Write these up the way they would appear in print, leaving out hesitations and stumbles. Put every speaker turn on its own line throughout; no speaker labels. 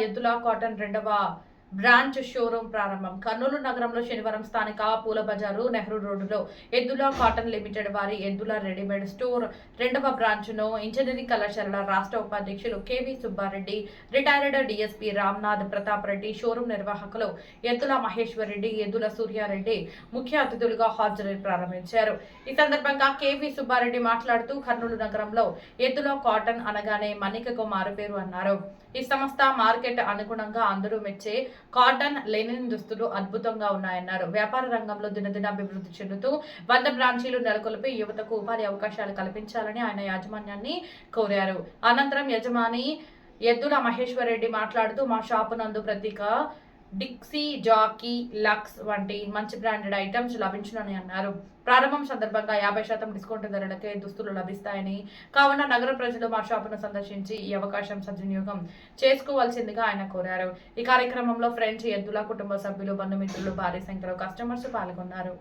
ఎద్దుల కాటన్ రెండవ branch showroom ప్రారంభం. కర్నూలు నగరంలో శనివారం స్థానిక పూల బజారు నెహ్రూ రోడ్డులో ఎద్దుల కాటన్ లిమిటెడ్ వారి ఎద్దుల రెడీమేడ్ స్టోర్ రెండవ బ్రాంచ్ ను ఇంజనీరింగ్ కళాశాల రాష్ట్ర ఉపాధ్యక్షులు KV Subba Reddy, retired DSP Ramnath Pratap Reddy, showroom నిర్వాహకులు ఎద్దుల మహేశ్వర్ రెడ్డి, ఎద్దుల సూర్యారెడ్డి ముఖ్య అతిథులుగా హాజరై ప్రారంభించారు. ఈ సందర్భంగా కెవి సుబ్బారెడ్డి మాట్లాడుతూ కర్నూలు నగరంలో ఎద్దుల కాటన్ అనగానే మన్నికకు మారుపేరు అన్నారు. ఈ సంస్థ మార్కెట్ అనుగుణంగా అందరూ మెచ్చే కాటన్ లెనిన్ దుస్తులు అద్భుతంగా ఉన్నాయన్నారు. వ్యాపార రంగంలో దినదిన అభివృద్ధి చెందుతూ 100 బ్రాంచీలు నెలకొల్పి యువతకు ఉపాధి అవకాశాలు కల్పించాలని ఆయన యాజమాన్యాన్ని కోరారు. అనంతరం యజమాని ఎద్దుల మహేశ్వర్ రెడ్డి మాట్లాడుతూ మా షాపు నందు ప్రత్యేక డిక్సీ, జాకీ, లక్స్ వంటి మంచి బ్రాండెడ్ ఐటమ్స్ లభించునని అన్నారు. ప్రారంభం సందర్భంగా 50% డిస్కౌంట్ ధరలకే దుస్తులు లభిస్తాయని, కావున నగర ప్రజలు మా షాపును సందర్శించి ఈ అవకాశం సద్వినియోగం చేసుకోవాల్సిందిగా ఆయన కోరారు. ఈ కార్యక్రమంలో ఫ్రెండ్స్, ఎద్దుల కుటుంబ సభ్యులు, బంధుమిత్రులు, భారీ సంఖ్యలో కస్టమర్స్ పాల్గొన్నారు.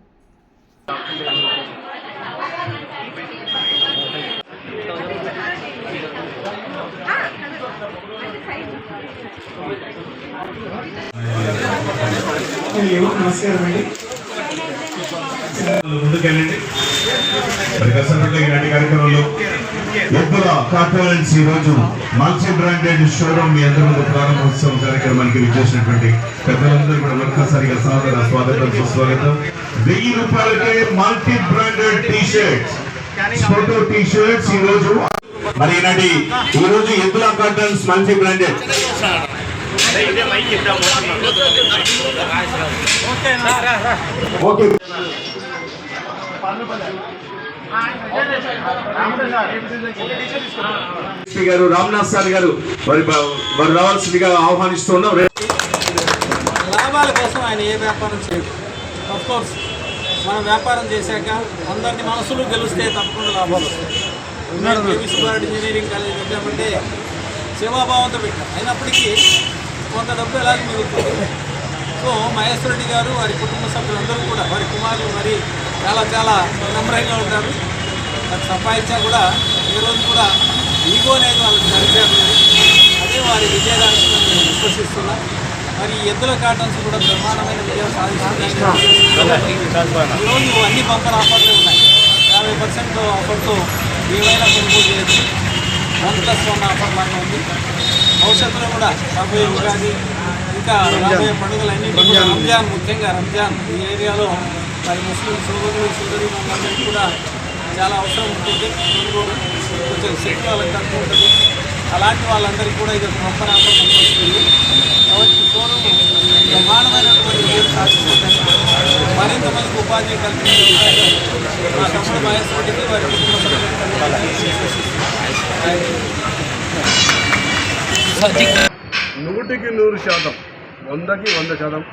నమస్కారం అండి. ముందుకెళ్ళండి. మరి కష్టపడ్డ ఈనాటి కార్యక్రమంలో ఎద్దుల కాటన్స్ ఈ రోజు మల్టీ బ్రాండెడ్ షోరూమ్ మీ అందరి ముందు ప్రారంభోత్సవం కార్యక్రమానికి విచ్చేసినటువంటి పెద్దలందరూ కూడా ఒక్కసారిగా సాదర స్వాగతం, సుస్వాగతం. 1000 రూపాయలకే multi branded T shirts, photo T shirts ఈ రోజు. మరి ఈనాటి ఈ రోజు ఎద్దుల కాటన్స్ మల్టీ బ్రాండెడ్ ఓకే గారు రామ్నాథ్ సార్ గారు వారు రావాల్సిందిగా ఆహ్వానిస్తున్నాం.
లాభాల కోసం ఆయన ఏ వ్యాపారం చేయదు. అఫ్కోర్స్ మనం వ్యాపారం చేశాక అందరినీ మనసులు గెలిస్తే తప్పకుండా లాభాలు వస్తాయి. ఇంజనీరింగ్ కాలేజ్ పెట్టామంటే సేవాభావంతో పెట్టాం. అయినప్పటికీ కొంత డబ్బు ఎలాగ మిగులుతుంది. సో మహేశ్వర్ రెడ్డి గారు, వారి కుటుంబ సభ్యులందరూ కూడా, వారి కుమారులు మరి చాలా నమ్రంగా ఉంటారు. అది సంపాదించా కూడా ఏ రోజు కూడా ఈగో అనేది వాళ్ళకి నడిచారు. అదే వారి విజయదాన్ని నేను విశ్వసిస్తున్నా. మరి ఎద్దుల కాటన్స్ కూడా బ్రహ్మాండమైన విజయం సాధిస్తున్నాయి. ఈరోజు అన్ని బంపర్ ఆఫర్లు ఉన్నాయి. 50% ఆఫర్తో ఏమైనా కొనుగోలు చేయొచ్చు. 1+1 ఆఫర్ లాగా ఉంది. భవిష్యత్తులో కూడా రాబోయే ఉగాది, ఇంకా రాబోయే పండుగలన్నీ కూడా రంజాన్, ముఖ్యంగా రంజాన్ ఈ ఏరియాలో మరి ముస్లిం సోదరులు సోదరీమణులందరికీ కూడా చాలా అవసరం ఉంటుంది. కొంచెం శక్తి వాళ్ళకి తక్కువ ఉంటుంది. అలాంటి వాళ్ళందరికీ కూడా ఇది ఒక గొప్ప ఆఫర్ కనిపిస్తుంది. కాబట్టి షోరూమ్ బ్రహ్మాండమైనటువంటి విజయం సాధిస్తుందని, మరింత మందికి ఉపాధి కల్పించే మా తమ్ముడు మహేశ్వర్ రెడ్డికి, వారి కుటుంబ సభ్యులకు
100%, 100%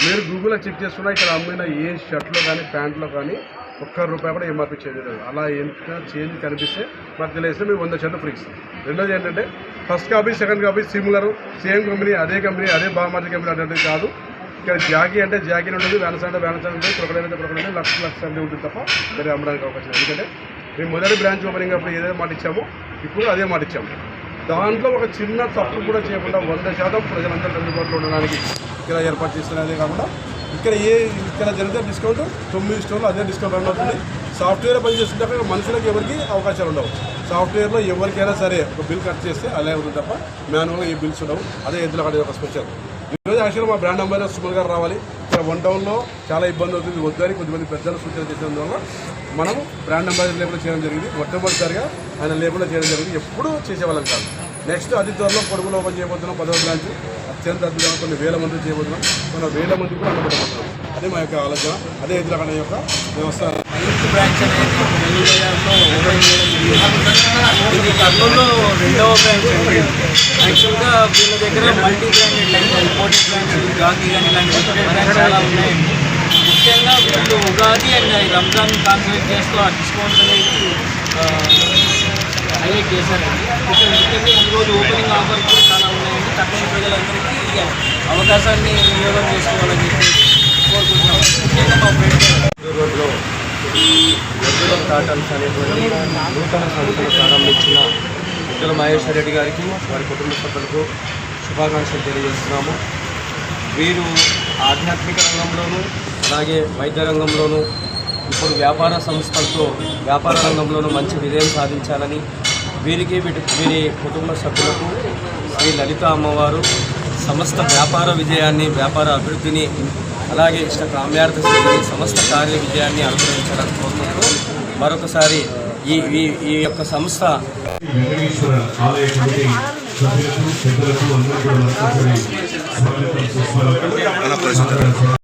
మీరు గూగుల్లో చెక్ చేసుకున్నా ఇక్కడ అమ్మిన ఏ షర్ట్లో కానీ ప్యాంట్లో కానీ ₹1 కూడా ఎంఆర్పీ చేంజ్ లేదు. అలా ఎంత చేంజ్ కనిపిస్తే మాకు తెలియస్తే మేము 100 షర్ట్లు ఫ్రీ ఇస్తాం. రెండోది ఏంటంటే first copy, second copy similar, same company, అదే బామార్జీ కంపెనీ అనేది కాదు. ఇక్కడ జాకీ అంటే జాకీని ఉంటుంది, వ్యాన్స్ అంటే వ్యాన్స్ ఉంటుంది, క్రొకడైల్ అంటే క్రొకడైల్, లక్ష అంటే ఉంటుంది తప్ప వేరే అమ్మడానికి అవకాశం లేదు. ఎందుకంటే మేము మొదటి బ్రాంచ్ ఓపెనింగ్ అప్పుడు ఏదైతే మాట ఇచ్చామో ఇప్పుడు అదే మాట ఇచ్చాము. దాంట్లో ఒక చిన్న తప్పు కూడా చేయకుండా 100% ప్రజలందరికీ అందుబాటులో ఉండడానికి ఇక్కడ ఏర్పాటు చేస్తున్నదే కాకుండా ఇక్కడ జరిగితే డిస్కౌంట్ 9 స్టోర్లు అదే డిస్కౌంట్ రన్ అవుతుంది. సాఫ్ట్వేర్ పనిచేస్తుంటే మనుషులకు ఎవరికి అవకాశాలు ఉండవు. సాఫ్ట్వేర్లో ఎవరికైనా సరే ఒక బిల్ కట్ చేస్తే అలా ఉంటుంది తప్ప మాన్యువల్గా ఏ బిల్స్ ఉండవు. అదే ఎద్దుల కాడ ఒక స్పెషల్. ఈరోజు యాక్చువల్గా మా బ్రాండ్ అంబాసిడర్ సుమన్ గారు రావాలి. ఇక్కడ 1 టౌన్లో చాలా ఇబ్బంది అవుతుంది, వద్దని కొంతమంది పెద్దలు సూచన చేసినందువల్ల మనం బ్రాండ్ అంబాసిడర్ లేకుండా చేయడం జరిగింది. మొట్టమొదటిసారిగా ఆయన లేకుండా చేయడం జరిగింది. ఎప్పుడూ చేసేవాళ్ళం కాదు. నెక్స్ట్ అతి త్వరలో కొడుకులో ఓపెన్ చేయబోతున్నాం. 10వ బ్రాంచ్ అత్యంత అద్భుతంగా కొన్ని వేల మంది చేయబోతున్నాం. మన వేల మంది కూడా అనుకుంటున్నాం. అదే మా యొక్క ఆలోచన, అదే ఎద్దుల కాడ యొక్క వ్యవస్థ.
బ్రాంచ్ అనేది ఇది కర్నూలులో 2వ బ్రాంచ్ అండి. యాక్చువల్గా వీళ్ళ దగ్గర multi branded like imported brands, Jockey కానీ ఇలాంటి ఇంపోర్టెడ్ బ్రాండ్స్ చాలా ఉన్నాయండి. ముఖ్యంగా వీళ్ళు ఉగాది అండ్ రంజాన్ కాన్సన్ట్రేట్ చేస్తూ ఆ డిస్కౌంట్స్ అనేది హైలైట్ చేశారండి. ముఖ్యంగా ఈరోజు ఓపెనింగ్ ఆఫర్స్ కూడా చాలా ఉన్నాయండి. తక్కువ ప్రజలందరికీ అవకాశాన్ని వినియోగం చేసుకోవాలని చెప్పి కోరుకుంటున్నాం. ముఖ్యంగా మా ఫ్రెండ్స్
రోడ్లో ఎద్దుల కాటన్స్ అనేటువంటి నూతన సంస్థను ప్రారంభించిన ఎద్దుల మహేశ్వర్ రెడ్డి గారికి, వారి కుటుంబ సభ్యులకు శుభాకాంక్షలు తెలియజేస్తున్నాము. వీరు ఆధ్యాత్మిక రంగంలోనూ అలాగే వైద్య రంగంలోనూ ఇప్పుడు వ్యాపార సంస్థలతో వ్యాపార రంగంలోనూ మంచి విజయం సాధించాలని వీరికి వీరి కుటుంబ సభ్యులకు శ్రీ లలిత అమ్మవారు సమస్త వ్యాపార విజయాన్ని, వ్యాపార అభివృద్ధిని, అలాగే ఇష్ట కామ్యార్థ సిద్ధిని, సమస్త కార్య విజయాన్ని అనుగ్రహించాలని కోరుకుంటూ మరొకసారి ఈ యొక్క సంస్థ
వెంకటేశ్వర ఆలయ కమిటీ సభ్యులకు, పెద్దలకు అందరూ కూడా స్వాగతం సుస్వాగతం.